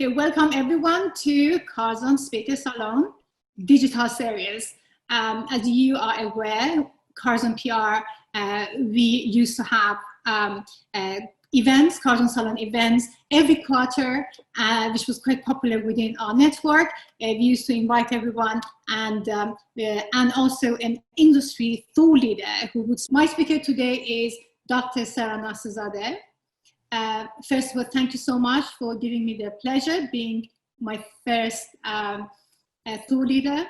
Okay, welcome everyone to Curzon Speaker Salon digital series. As you are aware, Curzon PR, we used to have events, Curzon Salon events, every quarter, which was quite popular within our network. We used to invite everyone and also an industry thought leader who would. My speaker today is Dr. Sara Nasserzadeh. First of all, thank you so much for giving me the pleasure being my first thought leader.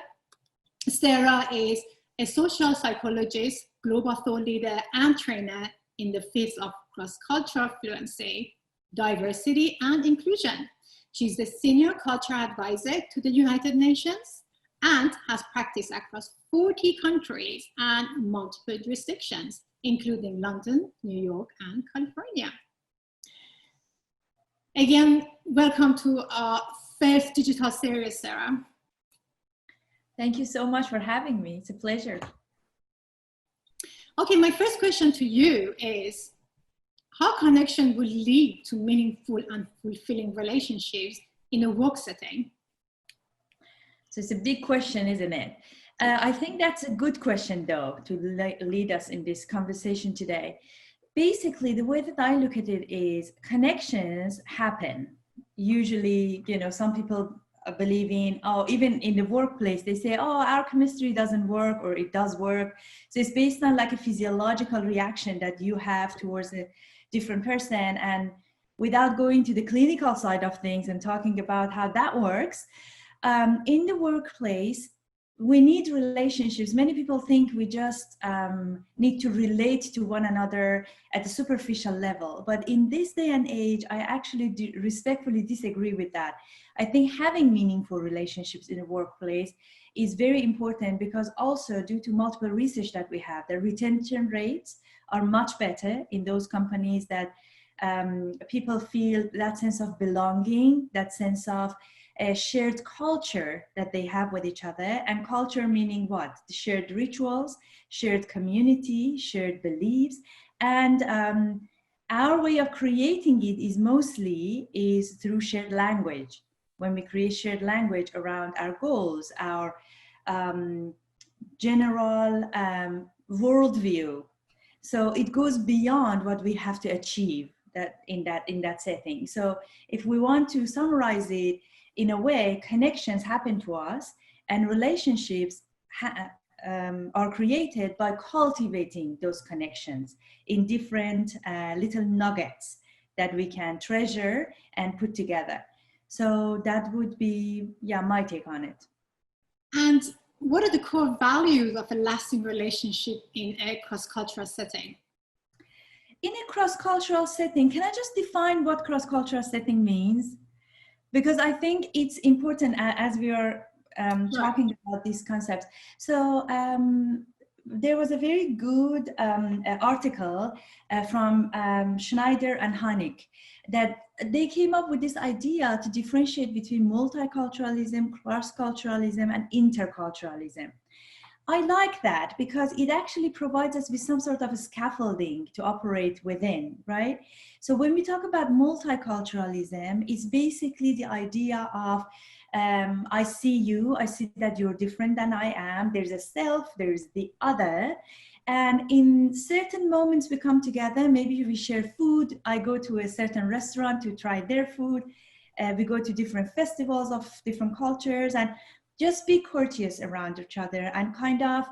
Sara is a social psychologist, global thought leader, and trainer in the fields of cross-cultural fluency, diversity, and inclusion. She's the senior cultural advisor to the United Nations and has practiced across 40 countries and multiple jurisdictions, including London, New York, and California. Again, welcome to our first digital series, Sara. Thank you so much for having me. It's a pleasure. Okay, my first question to you is, how connection will lead to meaningful and fulfilling relationships in a work setting? So it's a big question, isn't it? I think that's a good question, though, to lead us in this conversation today. Basically, the way that I look at it is connections happen. Usually, you know, some people believe in, oh, even in the workplace, they say, oh, our chemistry doesn't work, or it does work. So it's based on like a physiological reaction that you have towards a different person. And without going to the clinical side of things and talking about how that works, in the workplace, we need relationships. Many people think we just need to relate to one another at a superficial level. But in this day and age, I actually respectfully disagree with that. I think having meaningful relationships in a workplace is very important, because also due to multiple research that we have, the retention rates are much better in those companies that people feel that sense of belonging, that sense of a shared culture that they have with each other. And culture meaning what? The shared rituals, shared community, shared beliefs. And our way of creating it is mostly through shared language. When we create shared language around our goals, our general worldview. So it goes beyond what we have to achieve in that setting. So if we want to summarize it, in a way, connections happen to us, and relationships are created by cultivating those connections in different little nuggets that we can treasure and put together. So that would be, yeah, my take on it. And what are the core values of a lasting relationship in a cross-cultural setting? In a cross-cultural setting, can I just define what cross-cultural setting means? Because I think it's important as we are talking about these concepts. So there was a very good article from Schneider and Honig that they came up with this idea to differentiate between multiculturalism, cross-culturalism, and interculturalism. I like that because it actually provides us with some sort of a scaffolding to operate within, right? So when we talk about multiculturalism, it's basically the idea of I see you, I see that you're different than I am. There's a self, there's the other. And in certain moments we come together, maybe we share food. I go to a certain restaurant to try their food. We go to different festivals of different cultures, and just be courteous around each other and kind of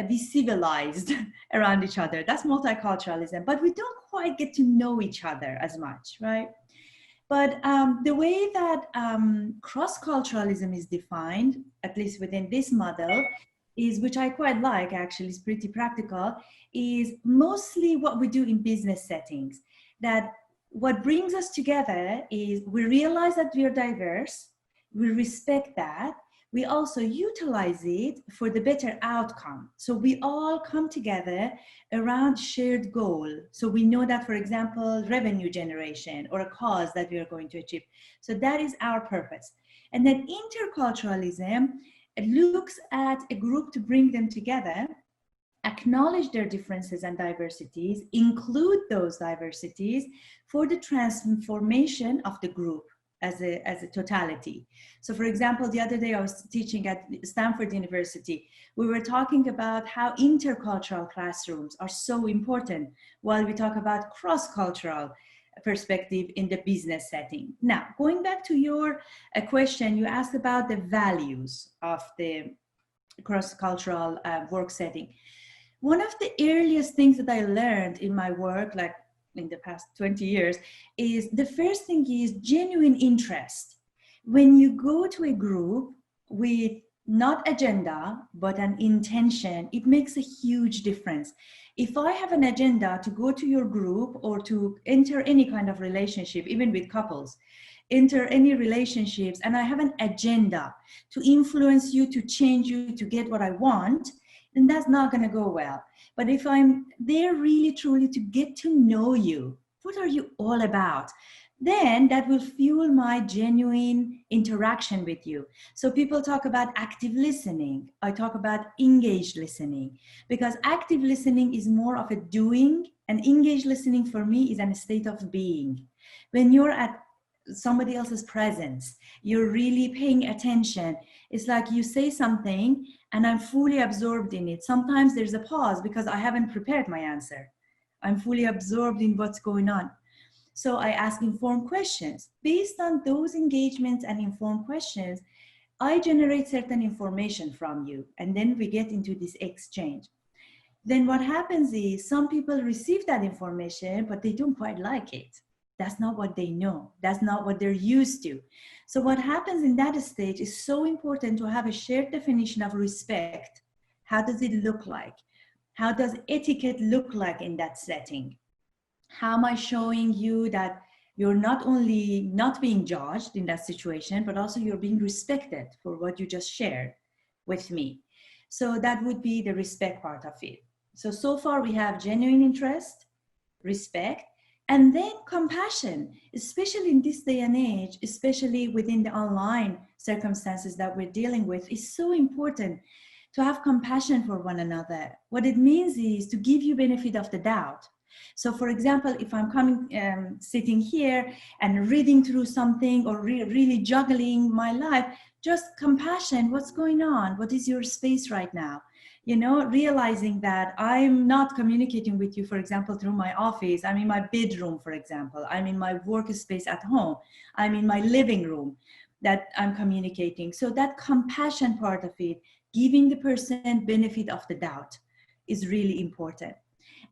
be civilized around each other. That's multiculturalism, but we don't quite get to know each other as much, right? But the way that cross-culturalism is defined, at least within this model, is, which I quite like actually, is pretty practical, is mostly what we do in business settings. That what brings us together is we realize that we are diverse, we respect that, we also utilize it for the better outcome. So we all come together around shared goal. So we know that, for example, revenue generation or a cause that we are going to achieve. So that is our purpose. And then interculturalism, it looks at a group to bring them together, acknowledge their differences and diversities, include those diversities for the transformation of the group. as a totality. So for example, the other day I was teaching at Stanford University. We were talking about how intercultural classrooms are so important while we talk about cross-cultural perspective in the business setting. Now, going back to your question, you asked about the values of the cross-cultural work setting. One of the earliest things that I learned in my work, like in the past 20 years, is the first thing is genuine interest. When you go to a group with not agenda, but an intention, it makes a huge difference. If I have an agenda to go to your group or to enter any kind of relationship, even with couples, enter any relationships, and I have an agenda to influence you, to change you, to get what I want, then that's not going to go well. But if I'm there really truly to get to know you, what are you all about? Then that will fuel my genuine interaction with you. So people talk about active listening. I talk about engaged listening, because active listening is more of a doing, and engaged listening for me is a state of being. When you're at somebody else's presence, you're really paying attention. It's like you say something and I'm fully absorbed in it. Sometimes there's a pause because I haven't prepared my answer. I'm fully absorbed in what's going on. So I ask informed questions. Based on those engagements and informed questions, I generate certain information from you, and then we get into this exchange. Then what happens is some people receive that information, but they don't quite like it. That's not what they know. That's not what they're used to. So what happens in that stage is so important to have a shared definition of respect. How does it look like? How does etiquette look like in that setting? How am I showing you that you're not only not being judged in that situation, but also you're being respected for what you just shared with me? So that would be the respect part of it. So far we have genuine interest, respect, and then compassion, especially in this day and age, especially within the online circumstances that we're dealing with. Is so important to have compassion for one another. What it means is to give you benefit of the doubt. So for example, if I'm coming, sitting here and reading through something or really juggling my life, just compassion, what's going on? What is your space right now? You know, realizing that I'm not communicating with you, for example, through my office. I'm in my bedroom, for example. I'm in my workspace at home. I'm in my living room that I'm communicating. So that compassion part of it, giving the person benefit of the doubt, is really important.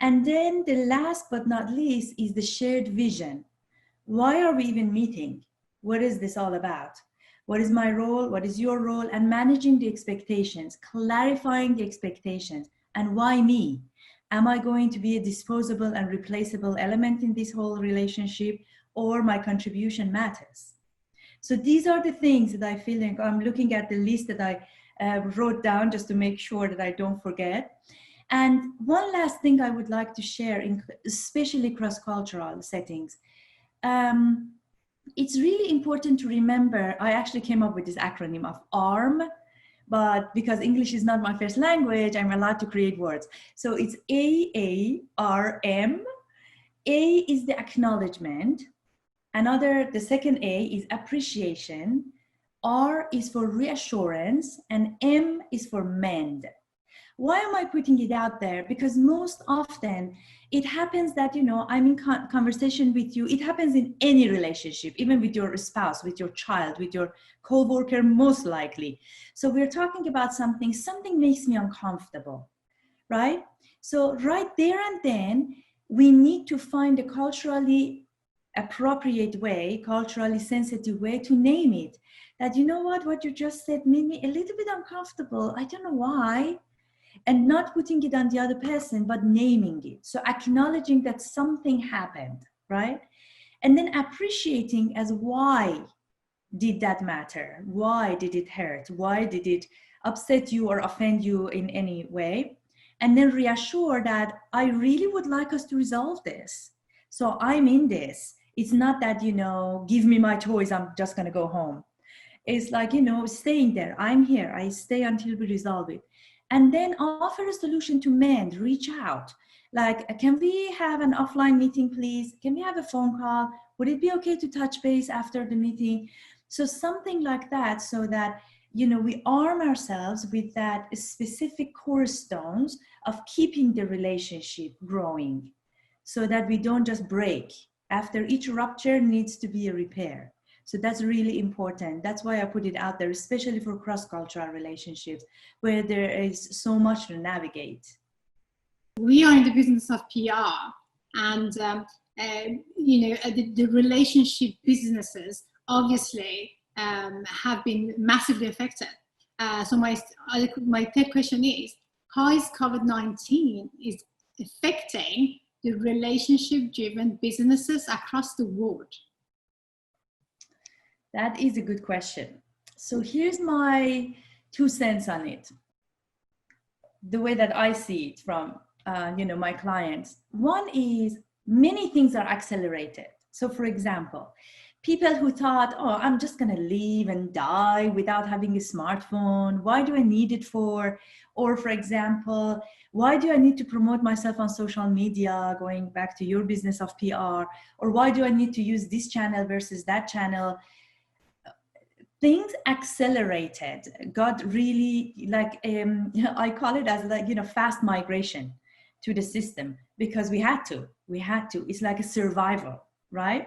And then the last but not least is the shared vision. Why are we even meeting? What is this all about? What is my role? What is your role? And managing the expectations, clarifying the expectations. And why me? Am I going to be a disposable and replaceable element in this whole relationship, or my contribution matters? So these are the things that I feel like I'm looking at the list that I wrote down just to make sure that I don't forget. And one last thing I would like to share, especially cross-cultural settings. It's really important to remember, I actually came up with this acronym of ARM, but because English is not my first language, I'm allowed to create words. So it's AARM. A is the acknowledgement. The second A is appreciation. R is for reassurance, and M is for mend. Why am I putting it out there? Because most often it happens that, you know, I'm in conversation with you. It happens in any relationship, even with your spouse, with your child, with your co-worker, most likely. So we're talking about something makes me uncomfortable, right? So right there and then, we need to find a culturally appropriate way, culturally sensitive way to name it. That, you know what you just said made me a little bit uncomfortable. I don't know why. And not putting it on the other person, but naming it. So acknowledging that something happened, right? And then appreciating as why did that matter? Why did it hurt? Why did it upset you or offend you in any way? And then reassure that I really would like us to resolve this. So I'm in this. It's not that, you know, give me my toys, I'm just gonna go home. It's like, you know, staying there. I'm here. I stay until we resolve it. And then offer a solution to mend, reach out. Like, can we have an offline meeting, please? Can we have a phone call? Would it be okay to touch base after the meeting? So something like that, so that, you know, we arm ourselves with that specific cornerstones of keeping the relationship growing, so that we don't just break. After each rupture needs to be a repair. So that's really important. That's why I put it out there, especially for cross-cultural relationships, where there is so much to navigate. We are in the business of PR, and you know, the relationship businesses obviously have been massively affected. So my third question is, how is COVID-19 is affecting the relationship-driven businesses across the world? That is a good question. So here's my 2 cents on it. The way that I see it from you know, my clients. One is, many things are accelerated. So for example, people who thought, oh, I'm just going to live and die without having a smartphone. Why do I need it for? Or for example, why do I need to promote myself on social media, going back to your business of PR? Or why do I need to use this channel versus that channel? Things accelerated, got really like, I call it as like, you know, fast migration to the system, because we had to, it's like a survival, right?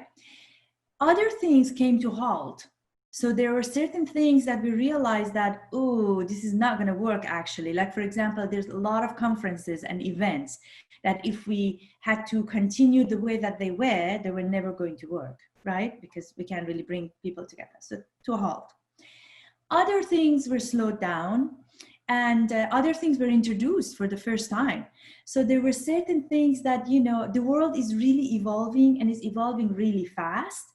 Other things came to halt. So there were certain things that we realized that, oh, this is not going to work actually. Like, for example, there's a lot of conferences and events that if we had to continue the way that they were never going to work, right? Because we can't really bring people together. So to a halt. Other things were slowed down, and other things were introduced for the first time. So there were certain things that, you know, the world is really evolving, and is evolving really fast.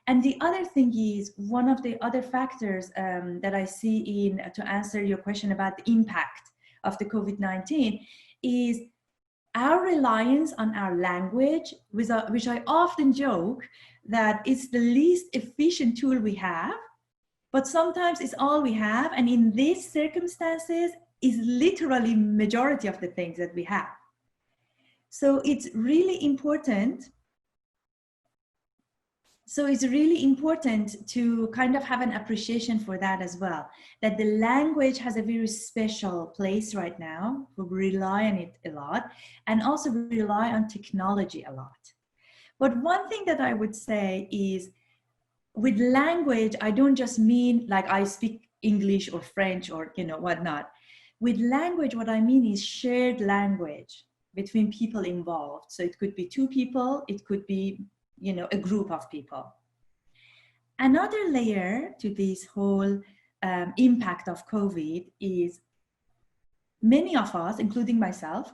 And the other thing is, one of the other factors that I see in, to answer your question about the impact of the COVID-19, is our reliance on our language, which I often joke that it's the least efficient tool we have, but sometimes it's all we have. And in these circumstances is literally majority of the things that we have. So it's really important. So it's really important to kind of have an appreciation for that as well, that the language has a very special place right now. We rely on it a lot, and also rely on technology a lot. But one thing that I would say is, with language, I don't just mean like I speak English or French or, you know, whatnot. With language, what I mean is shared language between people involved. So it could be 2 people, it could be, you know, a group of people. Another layer to this whole impact of COVID is, many of us, including myself,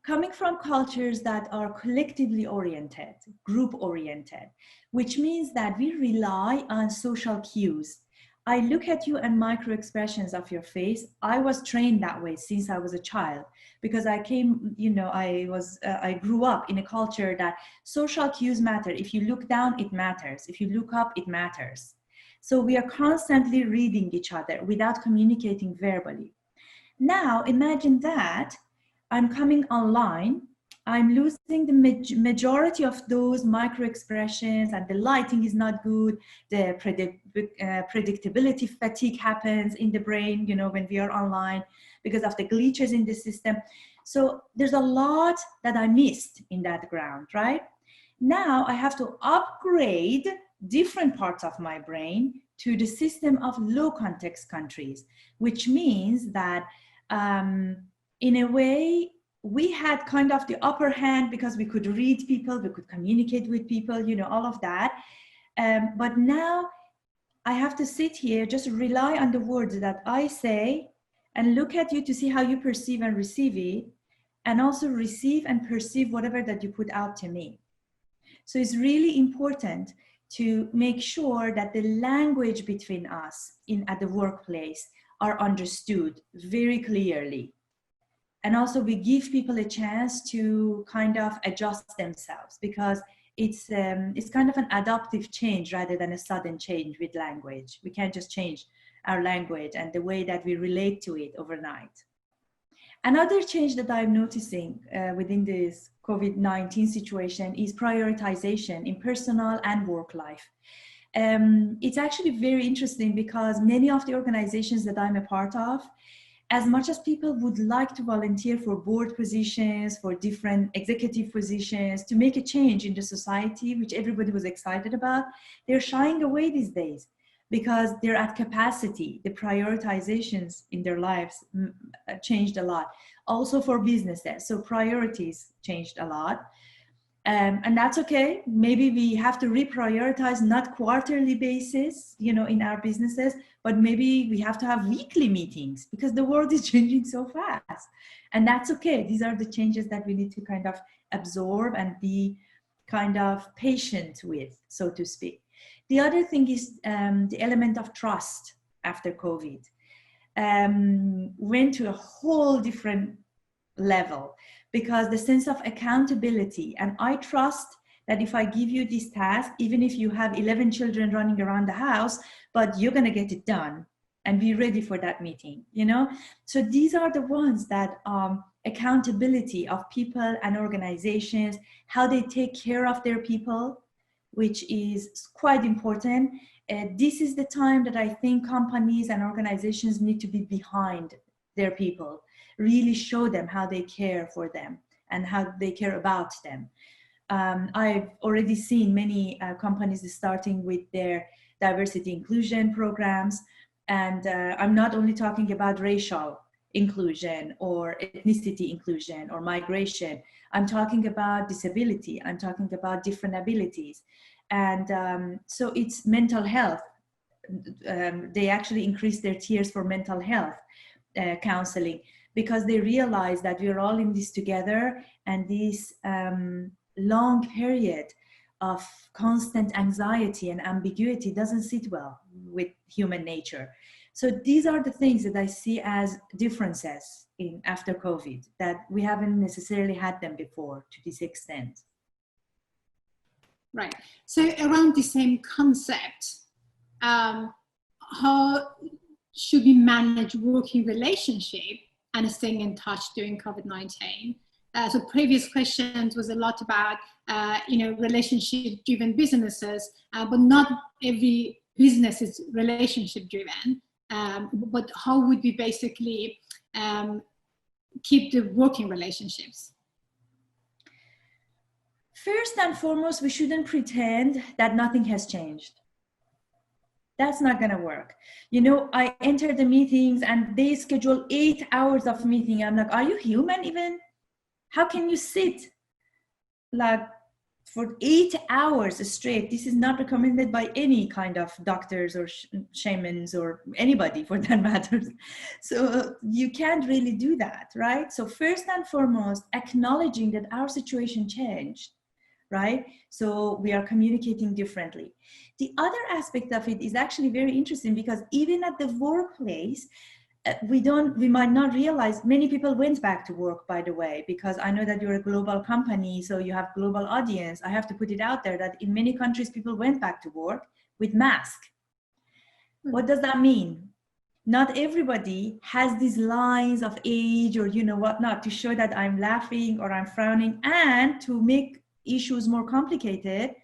coming from cultures that are collectively oriented, group oriented, which means that we rely on social cues. I look at you and micro expressions of your face. I was trained that way since I was a child, because I came, you know, I grew up in a culture that social cues matter. If you look down, it matters. If you look up, it matters. So we are constantly reading each other without communicating verbally. Now imagine that I'm coming online, I'm losing the majority of those micro expressions, and the lighting is not good. The predictability fatigue happens in the brain, you know, when we are online, because of the glitches in the system. So there's a lot that I missed in that ground, right? Now I have to upgrade different parts of my brain to the system of low context countries, which means that in a way, we had kind of the upper hand because we could read people, we could communicate with people, you know, all of that. But now I have to sit here, just rely on the words that I say and look at you to see how you perceive and receive it, and also receive and perceive whatever that you put out to me. So it's really important to make sure that the language between us at the workplace are understood very clearly. And also we give people a chance to kind of adjust themselves, because it's kind of an adaptive change rather than a sudden change with language. We can't just change our language and the way that we relate to it overnight. Another change that I'm noticing within this COVID-19 situation is prioritization in personal and work life. It's actually very interesting because many of the organizations that I'm a part of, as much as people would like to volunteer for board positions, for different executive positions, to make a change in the society, which everybody was excited about, they're shying away these days because they're at capacity. The prioritizations in their lives changed a lot. Also for businesses, so priorities changed a lot. And that's okay. Maybe we have to reprioritize, not quarterly basis, you know, in our businesses, but maybe we have to have weekly meetings because the world is changing so fast. And that's okay. These are the changes that we need to kind of absorb and be kind of patient with, so to speak. The other thing is the element of trust after COVID went to a whole different level, because the sense of accountability, and I trust that if I give you this task, even if you have 11 children running around the house, but you're going to get it done and be ready for that meeting, you know? So these are the ones that accountability of people and organizations, how they take care of their people, which is quite important. This is the time that I think companies and organizations need to be behind their people, really show them how they care for them and how they care about them. I've already seen many companies starting with their diversity inclusion programs. And I'm not only talking about racial inclusion or ethnicity inclusion or migration. I'm talking about disability. I'm talking about different abilities. And so it's mental health. They actually increased their tiers for mental health counseling, because they realize that we're all in this together, and this long period of constant anxiety and ambiguity doesn't sit well with human nature. So these are the things that I see as differences in after COVID, that we haven't necessarily had them before to this extent. Right. So around the same concept, how should we manage working relationship and staying in touch during COVID-19? So previous questions was a lot about, relationship-driven businesses, but not every business is relationship-driven. But how would we basically keep the working relationships? First and foremost, we shouldn't pretend that nothing has changed. That's not going to work. You know, I enter the meetings and they schedule 8 hours of meeting. I'm like, are you human even? How can you sit like for 8 hours straight? This is not recommended by any kind of doctors or shamans or anybody for that matter. So you can't really do that, right? So first and foremost, acknowledging that our situation changed, right? So we are communicating differently. The other aspect of it is actually very interesting, because even at the workplace, we might not realize many people went back to work, by the way, because I know that you're a global company, so you have global audience. I have to put it out there that in many countries, people went back to work with masks. What does that mean? Not everybody has these lines of age or, you know, whatnot to show that I'm laughing or I'm frowning. And to make issues more complicated,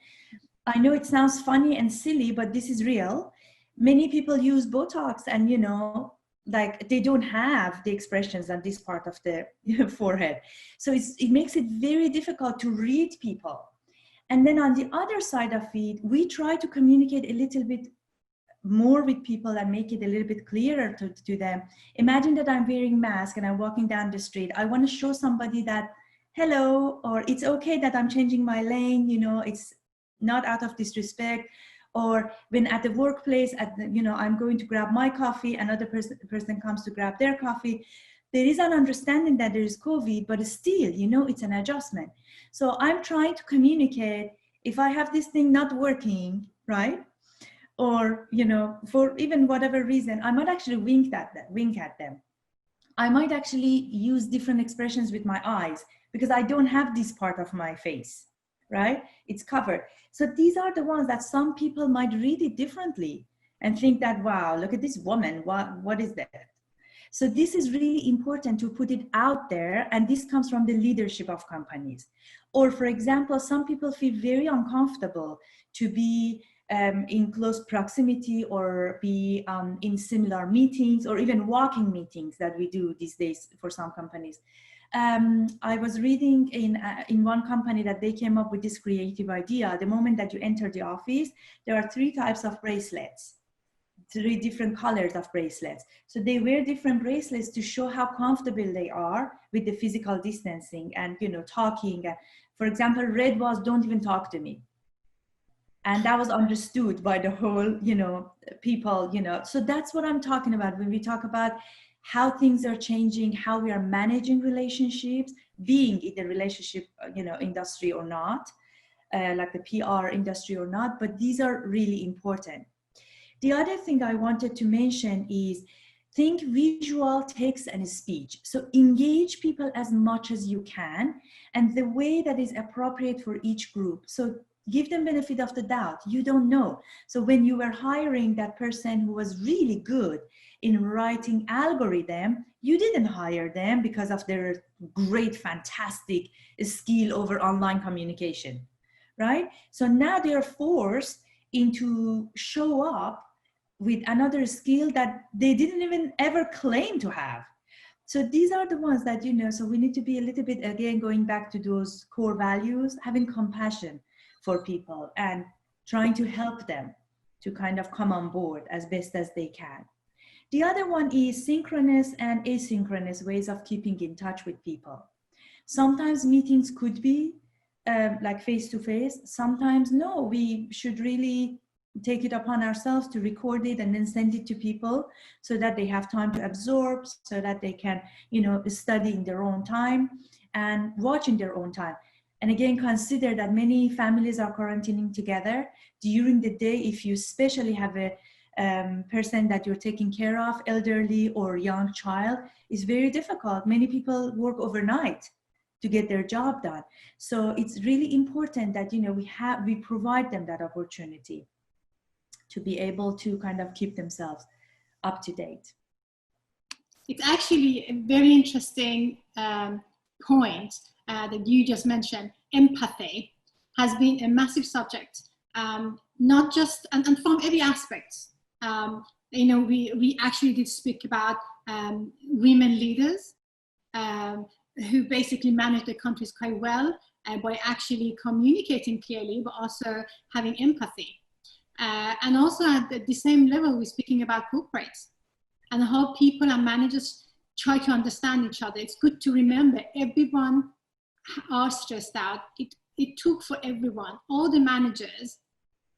I know it sounds funny and silly, but this is real. Many people use Botox and, you know, like they don't have the expressions on this part of the forehead. So it makes it very difficult to read people. And then on the other side of it, we try to communicate a little bit more with people and make it a little bit clearer to them. Imagine that I'm wearing a mask and I'm walking down the street. I want to show somebody that, hello, or it's okay that I'm changing my lane, you know, it's not out of disrespect. Or when at the workplace, I'm going to grab my coffee, another person comes to grab their coffee. There is an understanding that there is COVID, but still, you know, it's an adjustment. So I'm trying to communicate, if I have this thing not working, right? Or, you know, for even whatever reason, I might actually wink at them. I might actually use different expressions with my eyes because I don't have this part of my face, right? It's covered. So these are the ones that some people might read it differently and think that, wow, look at this woman, what is that? So this is really important to put it out there, and this comes from the leadership of companies. Or for example, some people feel very uncomfortable to be in close proximity or be in similar meetings or even walking meetings that we do these days for some companies. I was reading in one company that they came up with this creative idea. The moment that you enter the office, there are 3 types of bracelets, 3 different colors of bracelets. So they wear different bracelets to show how comfortable they are with the physical distancing and, you know, talking. For example, red was, don't even talk to me. And that was understood by the whole, you know, people, you know. So that's what I'm talking about when we talk about how things are changing, how we are managing relationships, being in the relationship, you know, industry or not, like the PR industry or not, but these are really important. The other thing I wanted to mention is think visual, text, and speech. So engage people as much as you can and the way that is appropriate for each group. So give them benefit of the doubt. You don't know. So when you were hiring that person who was really good in writing algorithm, you didn't hire them because of their great, fantastic skill over online communication, right? So now they're forced into show up with another skill that they didn't even ever claim to have. So these are the ones that, you know, so we need to be a little bit, again, going back to those core values, having compassion for people and trying to help them to kind of come on board as best as they can. The other one is synchronous and asynchronous ways of keeping in touch with people. Sometimes meetings could be like face-to-face. Sometimes no, we should really take it upon ourselves to record it and then send it to people so that they have time to absorb, so that they can, you know, study in their own time and watch in their own time. And again, consider that many families are quarantining together. During the day, if you especially have a person that you're taking care of, elderly or young child, is very difficult. Many people work overnight to get their job done. So it's really important that, you know, we provide them that opportunity to be able to kind of keep themselves up to date. It's actually a very interesting point that you just mentioned. Empathy has been a massive subject, not just, and from every aspect. You know, we actually did speak about women leaders who basically manage their countries quite well by actually communicating clearly, but also having empathy. And also at the same level, we're speaking about corporates and how people and managers try to understand each other. It's good to remember everyone are stressed out. It took for everyone, all the managers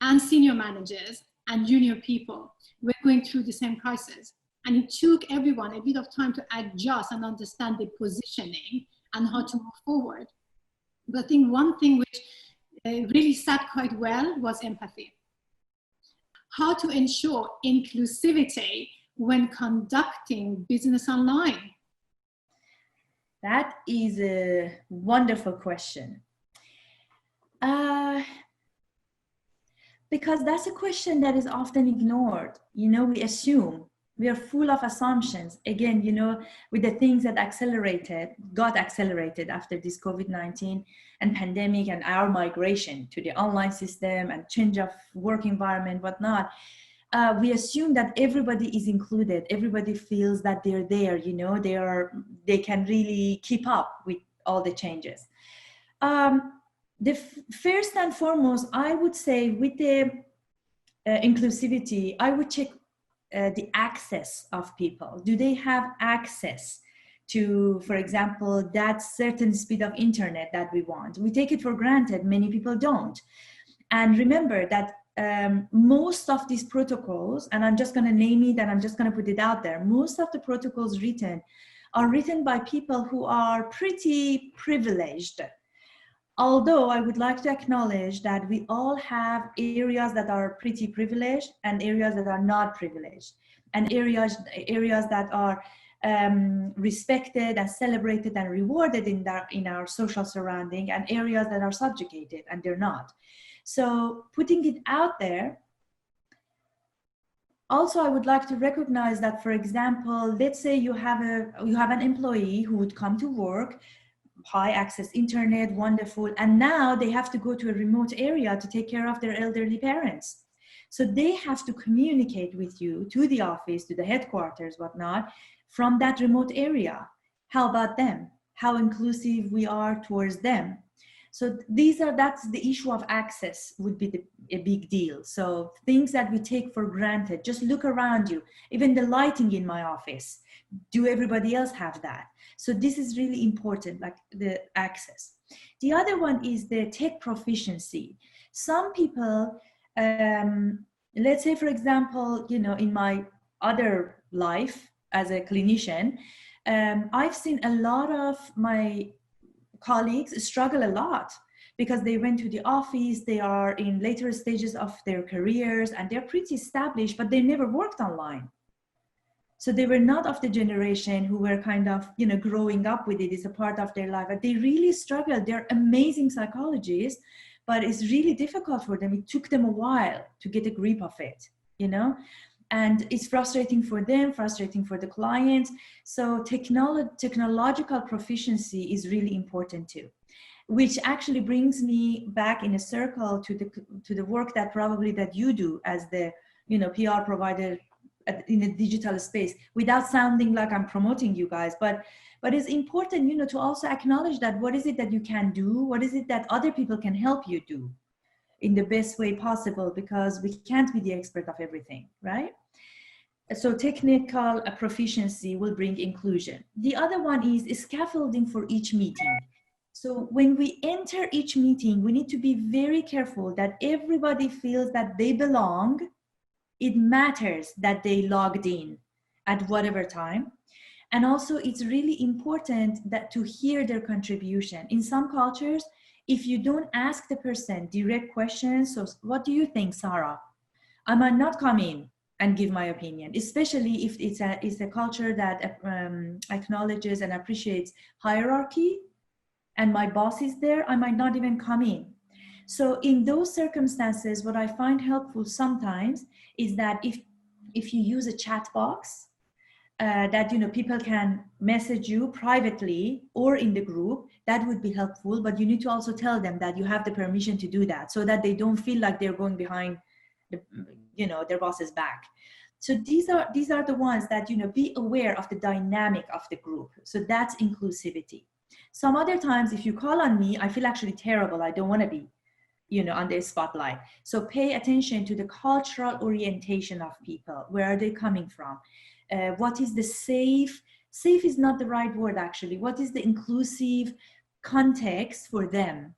and senior managers and junior people were going through the same crisis. And it took everyone a bit of time to adjust and understand the positioning and how to move forward. But I think one thing which really sat quite well was empathy. How to ensure inclusivity when conducting business online? That is a wonderful question. Because that's a question that is often ignored. You know, we assume, we are full of assumptions. Again, you know, with the things that got accelerated after this COVID-19 and pandemic and our migration to the online system and change of work environment, whatnot. We assume that everybody is included. Everybody feels that they're there, you know, they can really keep up with all the changes. First and foremost, I would say with the inclusivity, I would check the access of people. Do they have access to, for example, that certain speed of internet that we want? We take it for granted. Many people don't. And remember that most of these protocols, and I'm just going to name it and I'm just going to put it out there, most of the protocols are written by people who are pretty privileged. Although I would like to acknowledge that we all have areas that are pretty privileged and areas that are not privileged, and areas that are respected and celebrated and rewarded in our social surrounding, and areas that are subjugated and they're not. So putting it out there, Also, I would like to recognize that, for example, let's say you have an employee who would come to work, high access internet, wonderful, and now they have to go to a remote area to take care of their elderly parents. So they have to communicate with you to the office, to the headquarters, whatnot, from that remote area. How about them? How inclusive we are towards them. So that's the issue of access would be a big deal. So things that we take for granted, just look around you, even the lighting in my office, do everybody else have that? So this is really important, like the access. The other one is the tech proficiency. Some people, let's say, for example, you know, in my other life as a clinician, I've seen a lot of my colleagues struggle a lot because they went to the office, they are in later stages of their careers and they're pretty established, but they never worked online. So they were not of the generation who were kind of, you know, growing up with it. It's a part of their life, but they really struggled. They're amazing psychologists, but it's really difficult for them. It took them a while to get a grip of it, you know? And it's frustrating for them, frustrating for the clients. So technological proficiency is really important too, which actually brings me back in a circle to the work that probably that you do as the, you know, PR provider in a digital space, without sounding like I'm promoting you guys, but it's important, you know, to also acknowledge that what is it that you can do? What is it that other people can help you do in the best way possible, because we can't be the expert of everything, right? So technical proficiency will bring inclusion. The other one is scaffolding for each meeting. So when we enter each meeting, we need to be very careful that everybody feels that they belong. It matters that they logged in at whatever time. And also it's really important that to hear their contribution. In some cultures, if you don't ask the person direct questions, so what do you think, Sara? I might not come in and give my opinion, especially if it's a culture that acknowledges and appreciates hierarchy and my boss is there, I might not even come in. So in those circumstances, what I find helpful sometimes is that if you use a chat box, that, you know, people can message you privately or in the group, that would be helpful. But you need to also tell them that you have the permission to do that, so that they don't feel like they're going behind the, you know, their boss's back. So these are the ones that, you know, be aware of the dynamic of the group. So that's inclusivity. Some other times, if you call on me, I feel actually terrible. I don't want to be, you know, on the spotlight. So pay attention to the cultural orientation of people. Where are they coming from? What is the safe is not the right word actually. What is the inclusive context for them?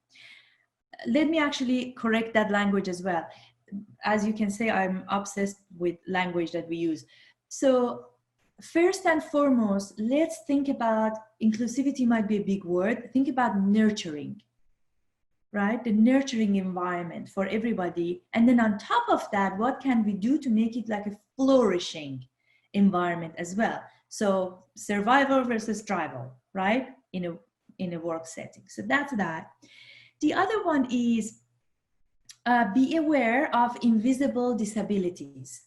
Let me actually correct that language as well. As you can say, I'm obsessed with language that we use. So first and foremost, let's think about inclusivity. Might be a big word. Think about nurturing, right? The nurturing environment for everybody. And then on top of that, what can we do to make it like a flourishing environment as well? So survival versus thrival, right? In a work setting. So that's that. The other one is be aware of invisible disabilities.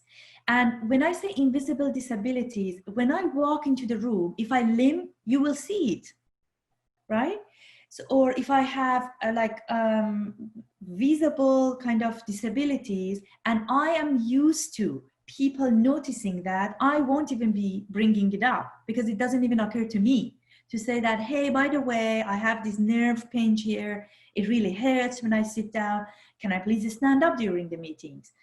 And when I say invisible disabilities, when I walk into the room, if I limp, you will see it, right? So, or if I have visible kind of disabilities and I am used to people noticing that, I won't even be bringing it up because it doesn't even occur to me to say that, hey, by the way, I have this nerve pain here. It really hurts when I sit down. Can I please stand up during the meetings?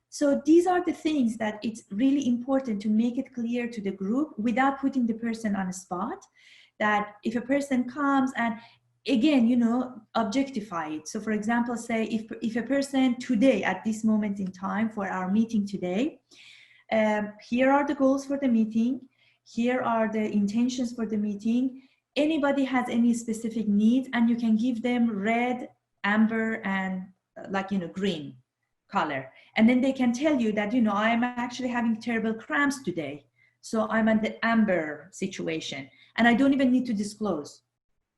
So these are the things that it's really important to make it clear to the group without putting the person on a spot, that if a person comes and again, you know, objectify it. So for example, say if a person today, at this moment in time for our meeting today, here are the goals for the meeting. Here are the intentions for the meeting. Anybody has any specific needs and you can give them red, amber, and green color. And then they can tell you that, you know, I'm actually having terrible cramps today. So I'm at the amber situation and I don't even need to disclose,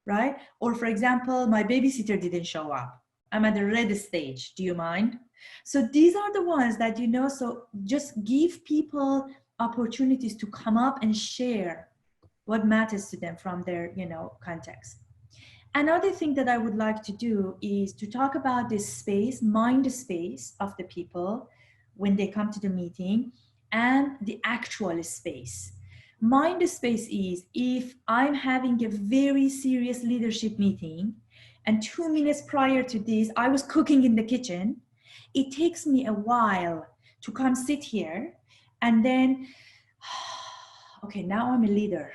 right? Or for example, my babysitter didn't show up. I'm at the red stage. Do you mind? So these are the ones that, so just give people opportunities to come up and share what matters to them from their, context. Another thing that I would like to do is to talk about this space, mind space of the people when they come to the meeting, and the actual space. Mind space is if I'm having a very serious leadership meeting and 2 minutes prior to this, I was cooking in the kitchen, it takes me a while to come sit here and then, okay, now I'm a leader.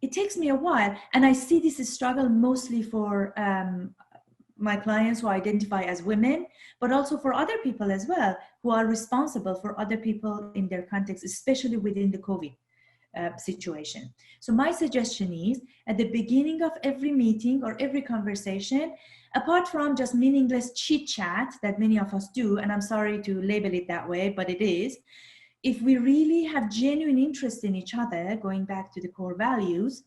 It takes me a while, and I see this struggle mostly for my clients who identify as women, but also for other people as well who are responsible for other people in their context, especially within the COVID situation. So my suggestion is at the beginning of every meeting or every conversation, apart from just meaningless chit chat that many of us do, and I'm sorry to label it that way, but it is, if we really have genuine interest in each other, going back to the core values,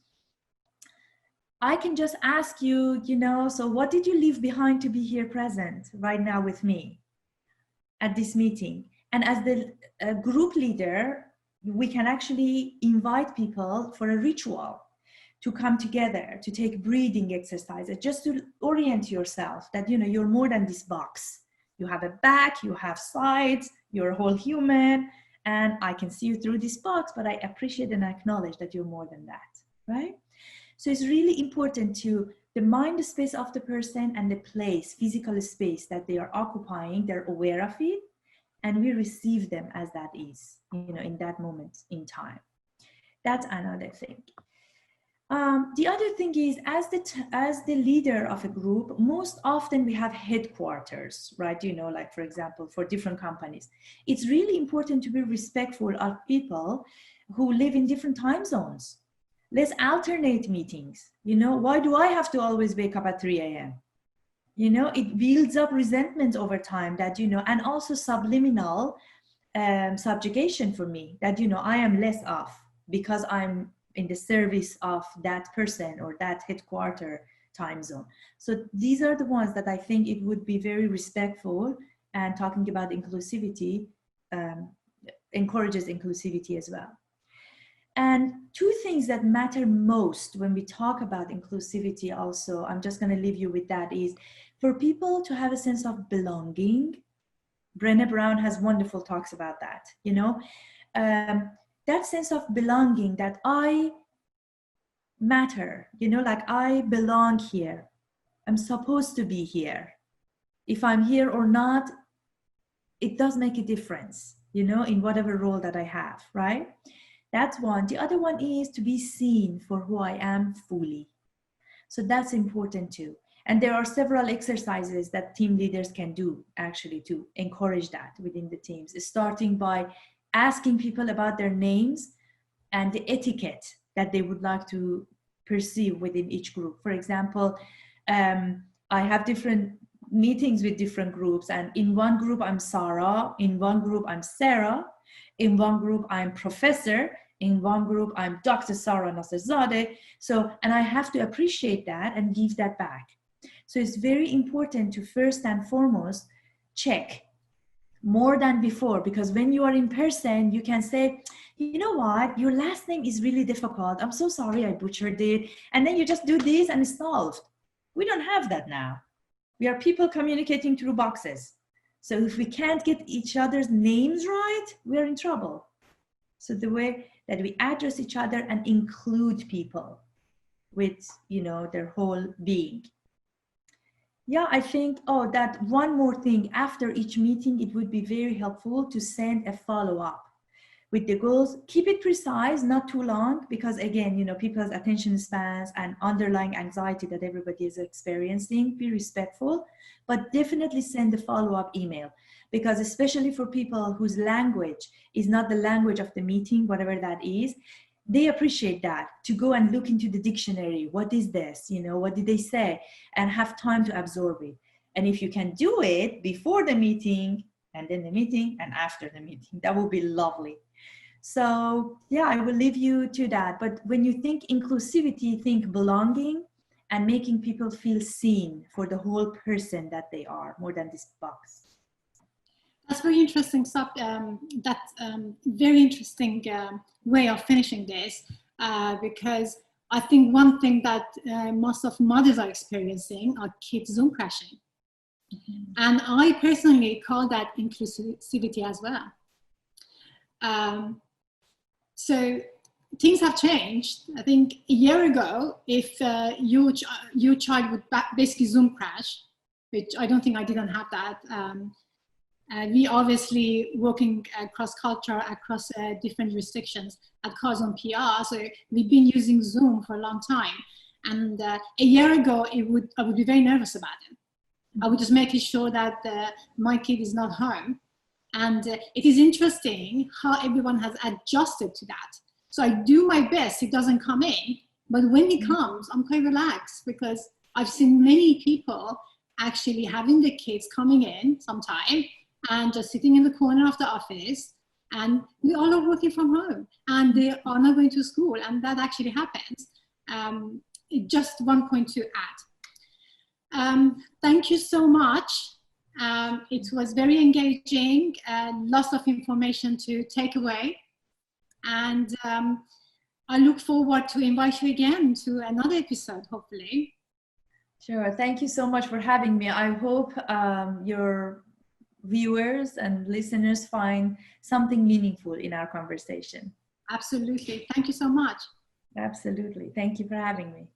I can just ask you, so what did you leave behind to be here present right now with me at this meeting? And as the group leader, we can actually invite people for a ritual to come together, to take breathing exercises, just to orient yourself that, you're more than this box. You have a back, you have sides, you're a whole human, and I can see you through this box, but I appreciate and acknowledge that you're more than that, right? So it's really important to the mind space of the person and the place, physical space that they are occupying, they're aware of it, and we receive them as that is, in that moment in time. That's another thing. The other thing is, as the leader of a group, most often we have headquarters, right? Like for example, for different companies, it's really important to be respectful of people who live in different time zones. Let's alternate meetings. Why do I have to always wake up at 3 a.m.? It builds up resentment over time that, and also subliminal subjugation for me that, I am less of because I'm in the service of that person or that headquarter time zone. So these are the ones that I think it would be very respectful, and talking about inclusivity encourages inclusivity as well. And two things that matter most when we talk about inclusivity also, I'm just going to leave you with that, is for people to have a sense of belonging. Brené Brown has wonderful talks about that, that sense of belonging, that I matter, like I belong here. I'm supposed to be here. If I'm here or not, it does make a difference, in whatever role that I have, right? That's one. The other one is to be seen for who I am fully. So that's important too. And there are several exercises that team leaders can do actually to encourage that within the teams, starting by asking people about their names and the etiquette that they would like to perceive within each group. For example, I have different meetings with different groups, and in one group I'm Sara, in one group I'm Sara, in one group I'm Professor, in one group I'm Dr. Sara Nasserzadeh. So, and I have to appreciate that and give that back. So it's very important to first and foremost check more than before, because when you are in person, you can say, you know what, your last name is really difficult. I'm so sorry I butchered it. And then you just do this and it's solved. We don't have that now. We are people communicating through boxes. So if we can't get each other's names right, we're in trouble. So the way that we address each other and include people with, their whole being. Yeah, I think, that one more thing, after each meeting, it would be very helpful to send a follow-up with the goals. Keep it precise, not too long, because again, people's attention spans and underlying anxiety that everybody is experiencing, be respectful, but definitely send a follow-up email, because especially for people whose language is not the language of the meeting, whatever that is, they appreciate that, to go and look into the dictionary. What is this? What did they say? And have time to absorb it. And if you can do it before the meeting, and then the meeting, and after the meeting, that would be lovely. So yeah, I will leave you to that. But when you think inclusivity, think belonging and making people feel seen for the whole person that they are, more than this box. That's very interesting stuff. That's very interesting way of finishing this, because I think one thing that most of mothers are experiencing are kids Zoom crashing. Mm-hmm. And I personally call that inclusivity as well. So things have changed. I think a year ago, if your child would basically Zoom crash, which I don't think I didn't have that. We obviously working cross-cultural across different jurisdictions at Curzon PR, so we've been using Zoom for a long time. And a year ago, I would be very nervous about it. I would just make sure that my kid is not home. And it is interesting how everyone has adjusted to that. So I do my best, it doesn't come in, but when it comes, I'm quite relaxed because I've seen many people actually having the kids coming in sometime and just sitting in the corner of the office, and we all are working from home and they are not going to school, and that actually happens. Just one point to add. Thank you so much. It was very engaging, lots of information to take away, and I look forward to invite you again to another episode, hopefully. Sure, thank you so much for having me. I hope your viewers and listeners find something meaningful in our conversation. Absolutely, thank you so much. Absolutely, thank you for having me.